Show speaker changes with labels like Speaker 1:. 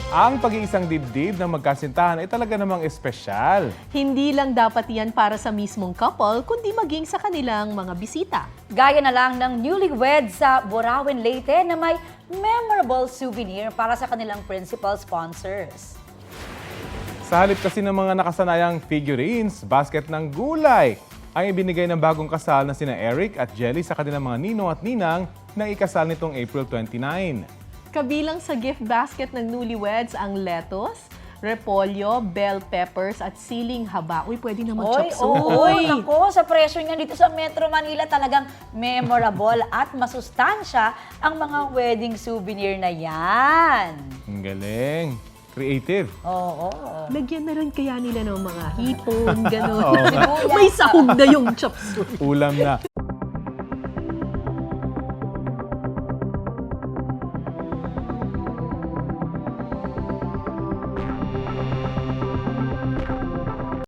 Speaker 1: Ang pag-iisang dibdib ng magkasintahan ay talaga namang espesyal.
Speaker 2: Hindi lang dapat yan para sa mismong couple, kundi maging sa kanilang mga bisita.
Speaker 3: Gaya na lang ng newlywed sa Borawen, Leyte na may memorable souvenir para sa kanilang principal sponsors.
Speaker 1: Sa halip kasi ng mga nakasanayang figurines, basket ng gulay, ang ibinigay ng bagong kasal na sina Eric at Jelly sa kanilang mga ninong at ninang na ikasal nitong April 29.
Speaker 2: Kabilang sa gift basket ng newlyweds ang lettuce, repolyo, bell peppers at siling haba. Uy, pwede naman chop suey.
Speaker 3: Nako, sa presyo niya dito sa Metro Manila talagang memorable at masustansya ang mga wedding souvenir na yan.
Speaker 1: Ang galing. Creative.
Speaker 3: Oo.
Speaker 2: Lagyan na rin kaya nila ng mga hipon, gano'n.
Speaker 1: Oo nga.
Speaker 2: May sahog na yung chop suey.
Speaker 1: Ulam na.